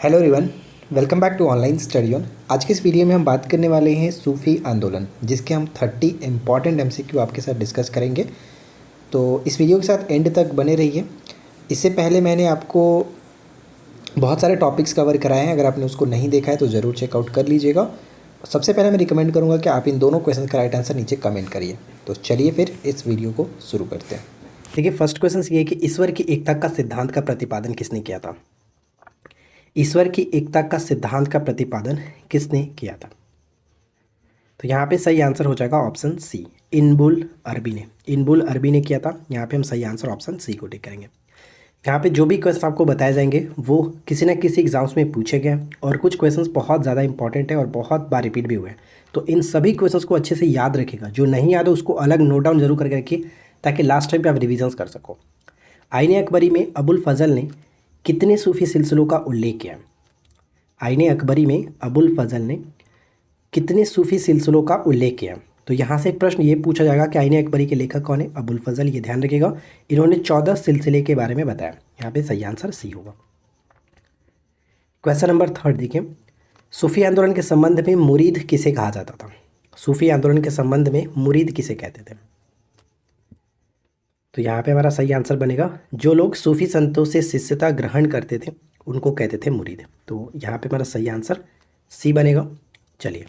Hello everyone, welcome back to online study on. आज के इस वीडियो में हम बात करने वाले हैं सूफी आंदोलन, जिसके हम 30 इम्पॉर्टेंट एमसीक्यू आपके साथ डिस्कस करेंगे। तो इस वीडियो के साथ एंड तक बने रहिए। इससे पहले मैंने आपको बहुत सारे टॉपिक्स कवर कराए हैं, अगर आपने उसको नहीं देखा है तो ज़रूर चेकआउट कर लीजिएगा। सबसे पहले मैं रिकमेंड करूँगा कि आप इन दोनों क्वेश्चन का राइट आंसर नीचे कमेंट करिए। तो चलिए फिर इस वीडियो को शुरू करते हैं। देखिए, फर्स्ट क्वेश्चन ये है कि ईश्वर की एकता का सिद्धांत का प्रतिपादन किसने किया था। ईश्वर की एकता का सिद्धांत का प्रतिपादन किसने किया था? तो यहाँ पे सही आंसर हो जाएगा ऑप्शन सी, इब्नुल अरबी ने। इब्नुल अरबी ने किया था। यहाँ पे हम सही आंसर ऑप्शन सी को टिक करेंगे। यहाँ पे जो भी क्वेश्चन आपको बताए जाएंगे वो किसी न किसी एग्जाम्स में पूछे गए और कुछ क्वेश्चंस बहुत ज़्यादा इंपॉर्टेंट है और बहुत बार रिपीट भी हुए हैं। तो इन सभी क्वेश्चंस को अच्छे से याद रखिएगा। जो नहीं याद है उसको अलग नोट डाउन जरूर करके रखिए, ताकि लास्ट टाइम पे आप रिविजन्स कर सको। आईने अकबरी में अबुल फजल ने कितने सूफी सिलसिलों का उल्लेख किया? आईने अकबरी में अबुल फजल ने कितने सूफी सिलसिलों का उल्लेख किया? तो यहाँ से एक प्रश्न ये पूछा जाएगा कि आईने अकबरी के लेखक कौन है? अबुल फजल। ये ध्यान रखिएगा, इन्होंने 14 सिलसिले के बारे में बताया। यहाँ पे सही आंसर सी होगा। क्वेश्चन नंबर 3 देखिए, सूफी आंदोलन के संबंध में मुरीद किसे कहा जाता था? सूफी आंदोलन के संबंध में मुरीद किसे कहते थे? तो यहाँ पे हमारा सही आंसर बनेगा, जो लोग सूफी संतों से शिष्यता ग्रहण करते थे उनको कहते थे मुरीद। तो यहाँ पे हमारा सही आंसर सी बनेगा। चलिए,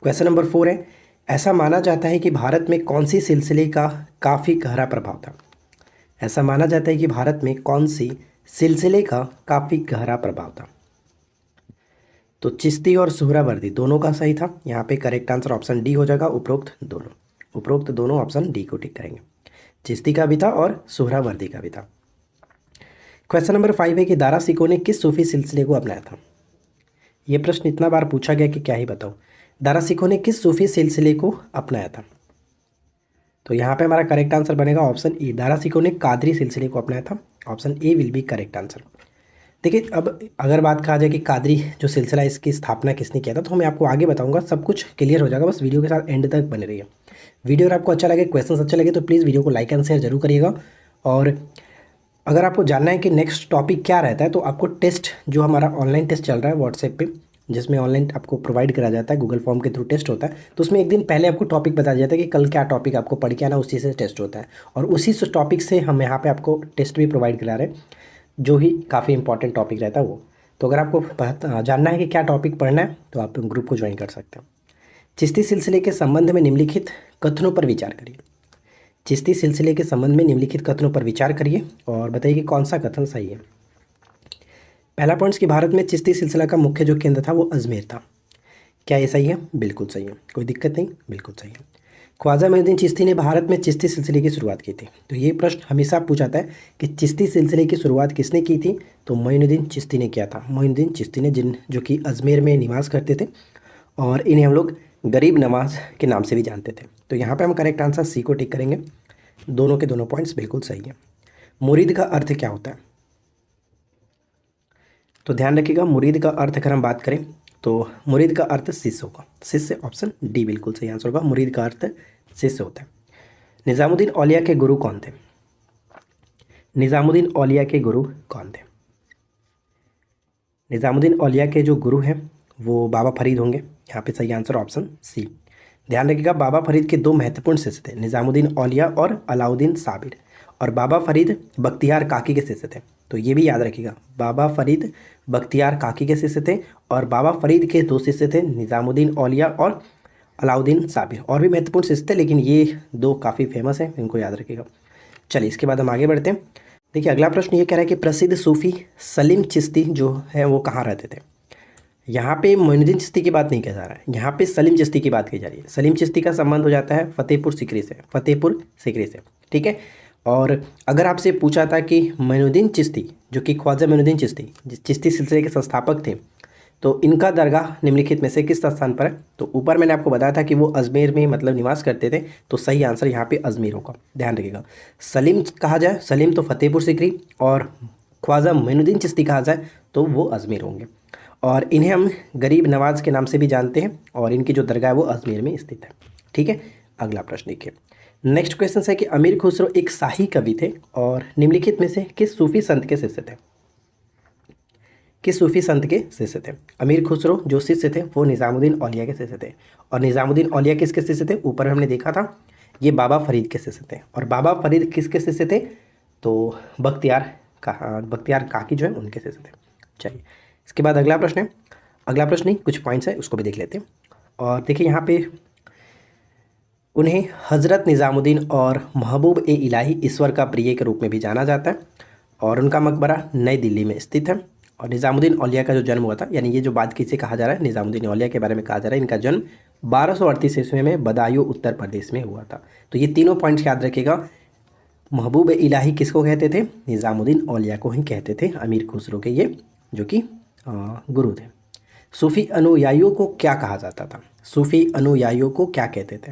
क्वेश्चन नंबर 4 है, ऐसा माना जाता है कि भारत में कौन सी सिलसिले का काफ़ी गहरा प्रभाव था? ऐसा माना जाता है कि भारत में कौन सी सिलसिले का काफ़ी गहरा प्रभाव था? तो चिश्ती और सुहरावर्दी दोनों का सही था। यहाँ पे करेक्ट आंसर ऑप्शन डी हो जाएगा। उपरोक्त दोनों ऑप्शन डी को टिक करेंगे। चिश्ती का भी था और सुहरावर्दी का भी था। क्वेश्चन नंबर 5 है कि दारा सिकों ने किस सूफी सिलसिले को अपनाया था? ये प्रश्न इतना बार पूछा गया कि क्या ही बताऊं। दारा सिकों ने किस सूफी सिलसिले को अपनाया था? तो यहाँ पे हमारा करेक्ट आंसर बनेगा ऑप्शन ए, दारा सिकों ने कादरी सिलसिले को अपनाया था। Option A will be correct answer. देखिए, अब अगर बात कहा जाए कि कादरी जो सिलसिला, इसकी स्थापना किसने किया था, तो मैं आपको आगे बताऊंगा। सब कुछ क्लियर हो जाएगा, बस वीडियो के साथ एंड तक बने रहिए। वीडियो अगर आपको अच्छा लगे, क्वेश्चन अच्छे लगे, तो प्लीज़ वीडियो को लाइक एंड शेयर जरूर करिएगा। और अगर आपको जानना है कि नेक्स्ट टॉपिक क्या रहता है, तो आपको टेस्ट, जो हमारा ऑनलाइन टेस्ट चल रहा है व्हाट्सएप पे, जिसमें ऑनलाइन आपको प्रोवाइड करा जाता है, गूगल फॉर्म के थ्रू टेस्ट होता है, तो उसमें एक दिन पहले आपको टॉपिक बताया जाता है कि कल क्या टॉपिक आपको पढ़ के आना, उसी से टेस्ट होता है। और उसी टॉपिक से हम यहाँ पे आपको टेस्ट भी प्रोवाइड करा रहे हैं, जो ही काफ़ी इंपॉर्टेंट टॉपिक रहता है वो। तो अगर आपको जानना है कि क्या टॉपिक पढ़ना है, तो आप ग्रुप को ज्वाइन कर सकते हैं। चिश्ती सिलसिले के संबंध में निम्नलिखित कथनों पर विचार करिए। चिश्ती सिलसिले के संबंध में निम्नलिखित कथनों पर विचार करिए और बताइए कि कौन सा कथन सही है। पहला पॉइंट कि भारत में चिश्ती सिलसिला का मुख्य जो केंद्र था वो अजमेर था। क्या ये सही है? बिल्कुल सही है, कोई दिक्कत नहीं, बिल्कुल सही है। ख्वाजा मोइनुद्दीन चिश्ती ने भारत में चिश्ती सिलसिले की शुरुआत की थी। तो ये प्रश्न हमेशा पूछा जाता है कि चिश्ती सिलसिले की शुरुआत किसने की थी? तो मोइनुद्दीन चिश्ती ने किया था। मोइनुद्दीन चिश्ती ने, जो कि अजमेर में निवास करते थे, और इन्हें हम लोग गरीब नवाज के नाम से भी जानते थे। तो यहाँ पे हम करेक्ट आंसर सी को टिक करेंगे। दोनों के दोनों पॉइंट्स बिल्कुल सही है। मुरीद का अर्थ क्या होता है? तो ध्यान रखिएगा, मुरीद का अर्थ अगर हम बात करें तो मुरीद का अर्थ शिष्य होगा। शिष्य, ऑप्शन डी बिल्कुल सही आंसर होगा। मुरीद का अर्थ शिष्य होता है। निज़ामुद्दीन औलिया के गुरु कौन थे? निज़ामुद्दीन औलिया के गुरु कौन थे? निज़ामुद्दीन औलिया के जो गुरु हैं वो बाबा फरीद होंगे। यहाँ पे सही आंसर ऑप्शन सी। ध्यान रखिएगा, बाबा फरीद के दो महत्वपूर्ण शिष्य थे, निज़ामुद्दीन औलिया और अलाउद्दीन साबिर। और बाबा फरीद बख्तियार काकी के शिष्य थे। तो ये भी याद रखिएगा, बाबा फरीद बख्तियार काकी के शिष्य थे, और बाबा फरीद के दो शिष्य थे, निज़ामुद्दीन औलिया और अलाउद्दीन साबिर। और भी महत्वपूर्ण शिष्य थे, लेकिन ये दो काफ़ी फेमस हैं, इनको याद रखिएगा। चलिए, इसके बाद हम आगे बढ़ते हैं। देखिए, अगला प्रश्न ये कह रहा है कि प्रसिद्ध सूफी सलीम चिश्ती जो है वो कहाँ रहते थे? यहाँ पे मोइनुद्दीन चिश्ती की बात नहीं कहा जा रहा है, यहाँ पे सलीम चिश्ती की बात की जा रही है। सलीम चिश्ती का संबंध हो जाता है फतेहपुर सीकरी से, ठीक है। और अगर आपसे पूछा था कि मोइनुद्दीन चिश्ती, जो कि ख्वाजा मोइनुद्दीन चिश्ती चिश्ती सिलसिले के संस्थापक थे, तो इनका दरगाह निम्नलिखित में से किस स्थान पर है? तो ऊपर मैंने आपको बताया था कि वो अजमेर में मतलब निवास करते थे, तो सही आंसर यहाँ पे अजमेर होगा। ध्यान रखिएगा, सलीम कहा जाए, सलीम तो फतेहपुर सीकरी, और ख्वाजा मोइनुद्दीन चिश्ती कहा जाए तो वो अजमेर होंगे। और इन्हें हम गरीब नवाज के नाम से भी जानते हैं, और इनकी जो दरगाह है वो अजमेर में स्थित है, ठीक है। अगला प्रश्न देखिए, नेक्स्ट क्वेश्चन है कि अमीर खुसरो एक शाही कवि थे और निम्नलिखित में से किस सूफी संत के शिष्य थे? किस सूफी संत के शिष्य थे? अमीर खुसरो जो शिष्य थे वो निज़ामुद्दीन औलिया के शिष्य थे। और निज़ामुद्दीन औलिया किसके शिष्य थे? ऊपर हमने देखा था ये बाबा फरीद के शिष्य थे। और बाबा फरीद किसके शिष्य थे? तो बख्तियार काकी जो है उनके शिष्य थे। चलिए इसके बाद अगला प्रश्न है, अगला प्रश्न नहीं कुछ पॉइंट्स है उसको भी देख लेते हैं। और देखिए यहाँ पे उन्हें हज़रत निज़ामुद्दीन और महबूब ए इलाही ईश्वर का प्रिय के रूप में भी जाना जाता है। और उनका मकबरा नई दिल्ली में स्थित है। और निज़ामुद्दीन औलिया का जो जन्म हुआ था, यानी ये जो बात किसे कहा जा रहा है, निज़ामुद्दीन औलिया के बारे में कहा जा रहा है, इनका जन्म 1238 ईस्वी में बदायूं उत्तर प्रदेश में हुआ था। तो ये तीनों पॉइंट्स याद रखिएगा। महबूब इलाही किसको कहते थे? निज़ामुद्दीन औलिया को ही कहते थे, अमीर खुसरो के ये जो कि गुरु थे। सूफ़ी अनुयायियों को क्या कहा जाता था? सूफ़ी अनुयायियों को क्या कहते थे?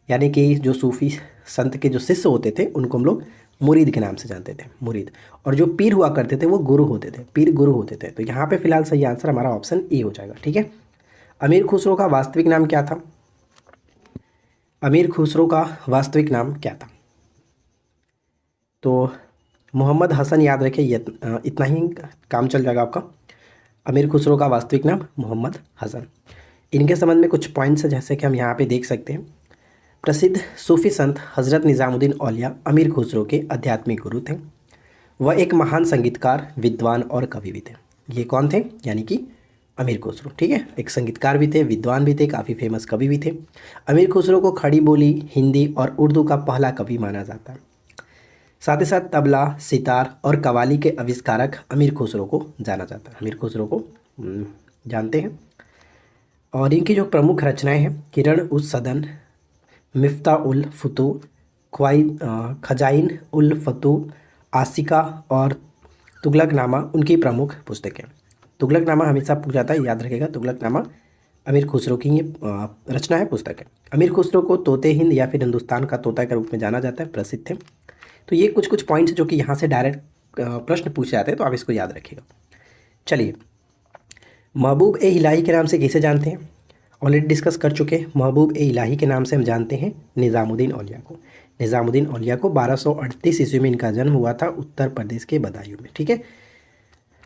यानी कि जो सूफ़ी संत के जो शिष्य होते थे उनको हम लोग मुरीद के नाम से जानते थे, मुरीद। और जो पीर हुआ करते थे वो गुरु होते थे, पीर गुरु होते थे। तो यहाँ पे फिलहाल सही आंसर हमारा ऑप्शन ए हो जाएगा। ठीक है, अमीर खुसरो का वास्तविक नाम क्या था? अमीर खुसरो का वास्तविक नाम क्या था? तो मोहम्मद हसन याद रखिए, इतना ही काम चल जाएगा आपका। अमीर खुसरो का वास्तविक नाम मोहम्मद हसन। इनके संबंध में कुछ पॉइंट्स हैं जैसे कि हम यहाँ पे देख सकते हैं। प्रसिद्ध सूफी संत हज़रत निज़ामुद्दीन औलिया अमीर खुसरो के आध्यात्मिक गुरु थे। वह एक महान संगीतकार, विद्वान और कवि भी थे। ये कौन थे? यानी कि अमीर खुसरो। ठीक है, एक संगीतकार भी थे, विद्वान भी थे, काफ़ी फेमस कवि भी थे। अमीर खुसरो को खड़ी बोली, हिंदी और उर्दू का पहला कवि माना जाता है। साथ ही साथ तबला, सितार और कव्वाली के आविष्कारक अमीर खुसरो को जाना जाता है। अमीर खुसरो को जानते हैं। और इनकी जो प्रमुख रचनाएं हैं, किरण उस सदन, मिफ्ता उल फतू, खजाइन उल फतू, आसिका और तुगलकनामा उनकी प्रमुख पुस्तकें। तुगलकनामा हमेशा पूछा जाता है, याद रखेगा। तुगलकनामा अमीर खुसरो की ये रचना है, पुस्तक है। अमीर खुसरो को तोते हिंद या फिर हिंदुस्तान का तोता के रूप में जाना जाता है, प्रसिद्ध थे। तो ये कुछ पॉइंट्स जो कि यहाँ से डायरेक्ट प्रश्न पूछे जाते हैं, तो आप इसको याद रखिएगा। चलिए, महबूब ए इलाही के नाम से किसे जानते हैं? ऑलरेडी डिस्कस कर चुके हैं। महबूब ए इलाही के नाम से हम जानते हैं निज़ामुद्दीन औलिया को। निज़ामुद्दीन औलिया को 1238 ईस्वी में इनका जन्म हुआ था उत्तर प्रदेश के बदायूं में। ठीक है,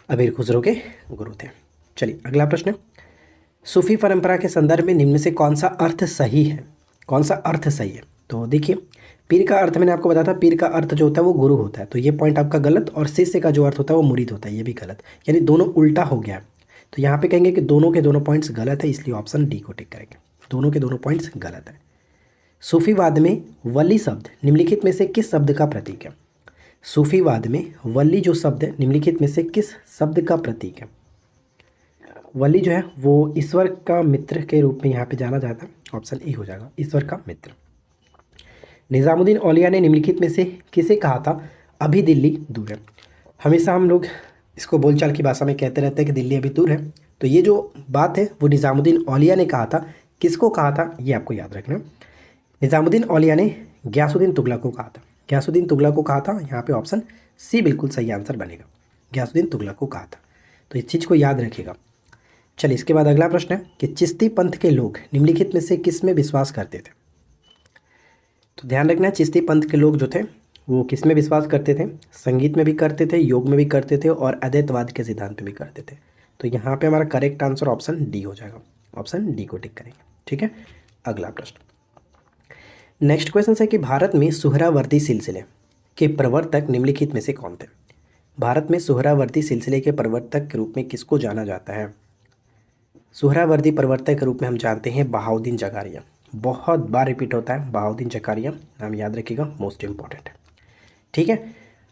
अमीर खुसरो के गुरु थे। चलिए अगला प्रश्न, सूफी परंपरा के संदर्भ में निम्न में से कौन सा अर्थ सही है? कौन सा अर्थ सही है? तो देखिए, पीर का अर्थ मैंने आपको बताया था, पीर का अर्थ जो होता है वो गुरु होता है, तो ये पॉइंट आपका गलत। और शिष्य का जो अर्थ होता है वो मुरीद होता है, ये भी गलत। यानी दोनों उल्टा हो गया। तो यहाँ पे कहेंगे कि दोनों के दोनों पॉइंट्स गलत है, इसलिए ऑप्शन डी को टिक करेंगे। दोनों के दोनों पॉइंट्स गलत है। सूफीवाद में वली शब्द निम्नलिखित में से किस शब्द का प्रतीक है? सूफीवाद में वली जो शब्द है निम्नलिखित में से किस शब्द का प्रतीक है? वली जो है वो ईश्वर का मित्र के रूप में यहाँ पे जाना जाता है, ऑप्शन ए हो जाएगा, ईश्वर का मित्र। निज़ामुद्दीन औलिया ने निम्नलिखित में से किसे कहा था अभी दिल्ली दूर है? हमेशा हम लोग इसको बोलचाल की भाषा में कहते रहते हैं कि दिल्ली अभी दूर है। तो ये जो बात है वो निज़ामुद्दीन औलिया ने कहा था। किसको कहा था ये आपको याद रखना। निज़ामुद्दीन औलिया ने गयासुद्दीन तुगलक को कहा था। गयासुद्दीन तुगलक को कहा था, यहाँ पे ऑप्शन सी बिल्कुल सही आंसर बनेगा। गयासुद्दीन तुगलक को कहा था, तो इस चीज़ को याद रखिएगा। चलिए इसके बाद अगला प्रश्न है कि चिश्ती पंथ के लोग निम्नलिखित में से किस में विश्वास करते थे? तो ध्यान रखना है, चिश्ती पंथ के लोग जो थे वो किस में विश्वास करते थे? संगीत में भी करते थे, योग में भी करते थे और अद्वैतवाद के सिद्धांत में भी करते थे। तो यहाँ पे हमारा करेक्ट आंसर ऑप्शन डी हो जाएगा। ऑप्शन डी को टिक करेंगे। ठीक है, अगला प्रश्न, नेक्स्ट क्वेश्चन है कि भारत में सुहरावर्दी सिलसिले के प्रवर्तक निम्नलिखित में से कौन थे? भारत में सुहरावर्दी सिलसिले के प्रवर्तक के रूप में किसको जाना जाता है? सुहरावर्दी प्रवर्तक के रूप में हम जानते हैं बहाउद्दीन जकारिया। बहुत बार रिपीट होता है, बहाउद्दीन जकारिया नाम याद रखिएगा, मोस्ट इंपॉर्टेंट है। ठीक है,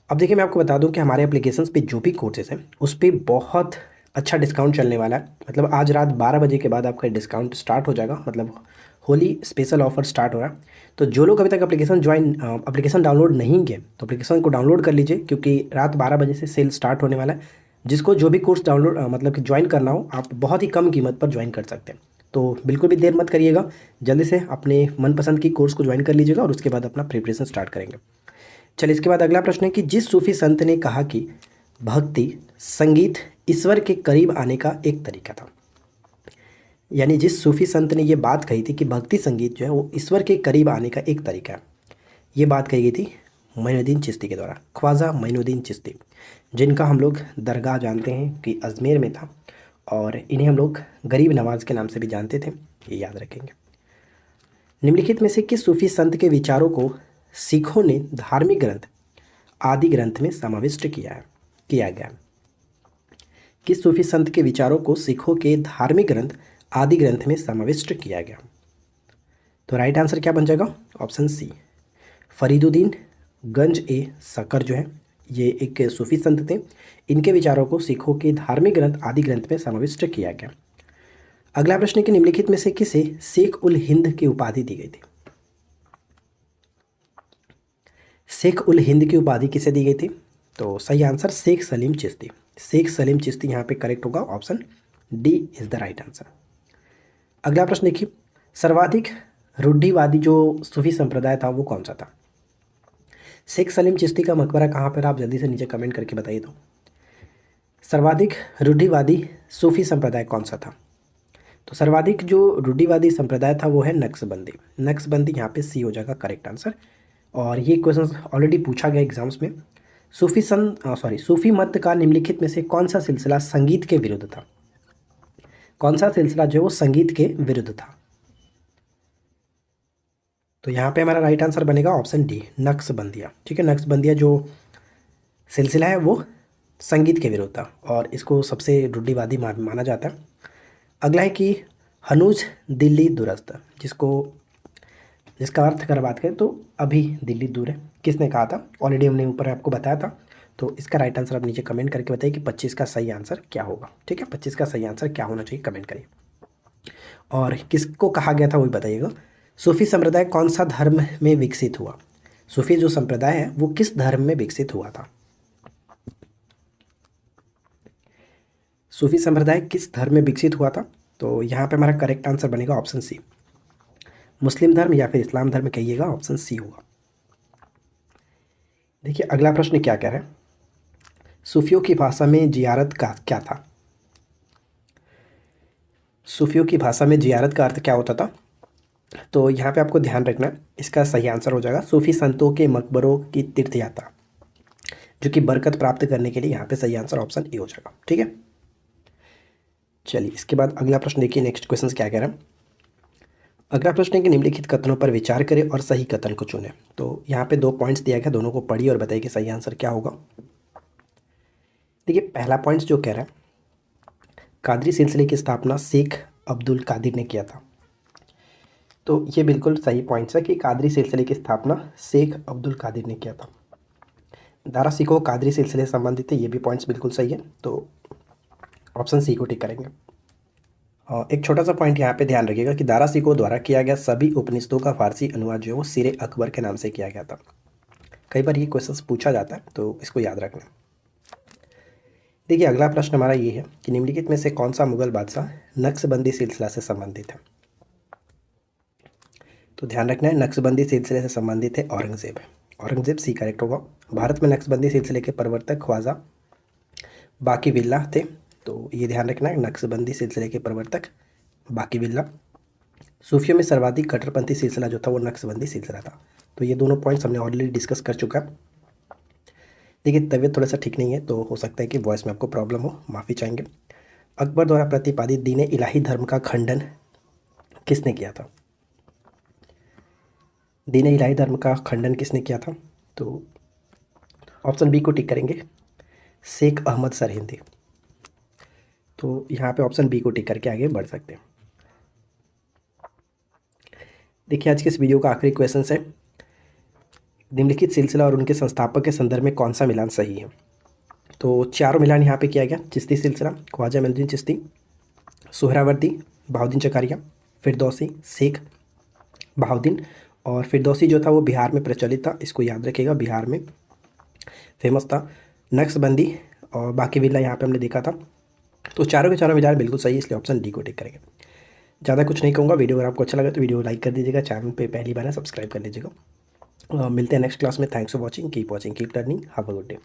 अब देखिए मैं आपको बता दूं कि हमारे एप्लीकेशंस पे जो भी कोर्सेज हैं उस पर बहुत अच्छा डिस्काउंट चलने वाला है। मतलब आज रात 12 बजे के बाद आपका डिस्काउंट स्टार्ट हो जाएगा, मतलब होली स्पेशल ऑफर स्टार्ट हो रहा है। तो जो लोग अभी तक एप्लीकेशन डाउनलोड नहीं किए तो एप्लीकेशन को डाउनलोड कर लीजिए, क्योंकि रात 12 बजे से सेल स्टार्ट होने वाला है। जिसको जो भी कोर्स डाउनलोड मतलब कि ज्वाइन करना हो, आप बहुत ही कम कीमत पर ज्वाइन कर सकते हैं। तो बिल्कुल भी देर मत करिएगा, जल्दी से अपने मनपसंद की कोर्स को ज्वाइन कर लीजिएगा और उसके बाद अपना प्रिपरेशन स्टार्ट करेंगे। चलिए इसके बाद अगला प्रश्न है कि जिस सूफी संत ने कहा कि भक्ति संगीत ईश्वर के करीब आने का एक तरीका था, यानी जिस सूफी संत ने ये बात कही थी कि भक्ति संगीत जो है वो ईश्वर के करीब आने का एक तरीका है, ये बात कही गई थी मोइनुद्दीन चिश्ती के द्वारा, ख्वाजा मोइनुद्दीन चिश्ती। जिनका हम लोग दरगाह जानते हैं कि अजमेर में था, और इन्हें हम लोग गरीब नवाज के नाम से भी जानते थे, ये याद रखेंगे। निम्नलिखित में से किस सूफी संत के विचारों को सिखों ने धार्मिक ग्रंथ आदि ग्रंथ में समाविष्ट किया गया? किस सूफी संत के विचारों को सिखों के धार्मिक ग्रंथ आदि ग्रंथ में समाविष्ट किया गया? तो राइट आंसर क्या बन जाएगा? ऑप्शन सी, फरीदुद्दीन गंज ए सकर जो है ये एक सूफी संत थे, इनके विचारों को सिखों के धार्मिक ग्रंथ आदि ग्रंथ में समाविष्ट किया गया। अगला प्रश्न है कि निम्नलिखित में से किसे शेख उल हिंद की उपाधि दी गई थी? शेख उल हिंद की उपाधि किसे दी गई थी? तो सही आंसर शेख सलीम चिश्ती। शेख सलीम चिश्ती यहाँ पे करेक्ट होगा, option D is the right answer. अगला प्रश्न देखिए, सर्वाधिक रूढ़िवादी जो सूफी संप्रदाय था वो कौन सा था? शेख सलीम चिश्ती का मकबरा कहाँ पर, आप जल्दी से नीचे कमेंट करके बताइए। तो सर्वाधिक रूढ़िवादी सूफी संप्रदाय कौन सा था? तो सर्वाधिक जो रूढ़िवादी संप्रदाय था वो है नक्शबंदी। नक्शबंदी यहाँ पे सी हो जाएगा करेक्ट आंसर। और ये क्वेश्चन ऑलरेडी पूछा गया एग्जाम्स में। सूफी मत का निम्नलिखित में से कौन सा सिलसिला संगीत के विरुद्ध था? कौन सा सिलसिला जो वो संगीत के विरुद्ध था? तो यहाँ पे हमारा राइट आंसर बनेगा ऑप्शन डी, नक्शबंदिया। ठीक है, नक्शबंदिया जो सिलसिला है वो संगीत के विरुद्ध था और इसको सबसे रूढ़िवादी माना जाता है। अगला है कि हनूज दिल्ली दुरस्त, जिसका अर्थ अगर बात करें तो अभी दिल्ली दूर है, किसने कहा था? ऑलरेडी हमने ऊपर आपको बताया था। तो इसका राइट आंसर आप नीचे कमेंट करके बताइए कि 25 का सही आंसर क्या होगा। ठीक है, 25 का सही आंसर क्या होना चाहिए कमेंट करिए। और किसको कहा गया था वो भी बताइएगा। सूफी संप्रदाय कौन सा धर्म में विकसित हुआ? सूफी जो संप्रदाय है वो किस धर्म में विकसित हुआ था? सूफी संप्रदाय किस धर्म में विकसित हुआ था? तो यहाँ पे हमारा करेक्ट आंसर बनेगा ऑप्शन सी, मुस्लिम धर्म या फिर इस्लाम धर्म कहिएगा, ऑप्शन सी होगा। देखिए अगला प्रश्न क्या कह रहा है, सूफियों की भाषा में जियारत का क्या था? सूफियों की भाषा में जियारत का अर्थ क्या होता था? तो यहाँ पे आपको ध्यान रखना है, इसका सही आंसर हो जाएगा सूफी संतों के मकबरों की तीर्थ यात्रा, जो कि बरकत प्राप्त करने के लिए यहाँ पे सही आंसर ऑप्शन ए हो जाएगा। ठीक है, चलिए इसके बाद अगला प्रश्न देखिए, नेक्स्ट क्वेश्चन क्या कह रहा है। अगला प्रश्न है कि निम्नलिखित कथनों पर विचार करें और सही कथन को चुनें। तो यहाँ पे 2 पॉइंट्स दिया गया, दोनों को पढ़िए और बताइए कि सही आंसर क्या होगा। देखिए पहला पॉइंट जो कह रहा है, कादरी सिलसिले की स्थापना शेख अब्दुल कादिर ने किया था। तो ये बिल्कुल सही पॉइंट्स है कि कादरी सिलसिले की स्थापना शेख अब्दुल कादिर ने किया था। दारा सिकोह कादरी सिलसिले से संबंधित है, ये भी पॉइंट्स बिल्कुल सही है, तो ऑप्शन सी को टिक करेंगे। और एक छोटा सा पॉइंट यहाँ पे ध्यान रखिएगा कि दारा सिकोह द्वारा किया गया सभी उपनिषदों का फारसी अनुवाद जो है वो सिरे अकबर के नाम से किया गया था। कई बार ये क्वेश्चन पूछा जाता है, तो इसको याद रखना। देखिए अगला प्रश्न हमारा ये है कि निम्नलिखित में से कौन सा मुगल बादशाह नक्शबंदी सिलसिला से संबंधित है? तो ध्यान रखना है, नक्शबंदी सिलसिले से संबंधित है औरंगजेब। औरंगजेब सी करेक्ट होगा। भारत में नक्शबंदी सिलसिले के प्रवर्तक ख्वाजा बाकी बिल्ला थे, तो ये ध्यान रखना है, नक्शबंदी सिलसिले के प्रवर्तक बाकी बिल्ला। सूफियों में सर्वाधिक कट्टरपंथी सिलसिला जो था वो नक्शबंदी सिलसिला था। तो ये दोनों पॉइंट्स हमने ऑलरेडी डिस्कस कर चुका है। देखिए तबीयत थोड़ा सा ठीक नहीं है, तो हो सकता है कि वॉइस में आपको प्रॉब्लम हो, माफ़ी चाहेंगे। अकबर द्वारा प्रतिपादित दीन इलाही धर्म का खंडन किसने किया था? दीन इलाही धर्म का खंडन किसने किया था? तो ऑप्शन बी को टिक करेंगे, शेख अहमद सरहिंदी। तो यहाँ पे ऑप्शन बी को टिक करके आगे बढ़ सकते हैं। देखिए आज के इस वीडियो का आखिरी क्वेश्चन है, निम्नलिखित सिलसिला और उनके संस्थापक के संदर्भ में कौन सा मिलान सही है? तो चारों मिलान यहाँ पे किया गया, चिश्ती सिलसिला, ख्वाजा मोइनुद्दीन चिश्ती, सोहरावर्दी, बहाउद्दीन चकारिया, फिरदौसी, शेख बहाउद्दीन। और फिरदौसी जो था वो बिहार में प्रचलित था, इसको याद रखिएगा, बिहार में फेमस था। नक्शबंदी और बाकी बिल्ला यहाँ पे हमने देखा था। तो चारों के चारों विचार बिल्कुल सही है, इसलिए ऑप्शन डी को टिक करेंगे। ज़्यादा कुछ नहीं कहूँगा, वीडियो अगर आपको अच्छा लगा तो वीडियो लाइक कर दीजिएगा, चैनल पे पहली बार है सब्सक्राइब कर लीजिएगा। मिलते हैं नेक्स्ट क्लास में। Thanks for watching, keep learning, have a good day.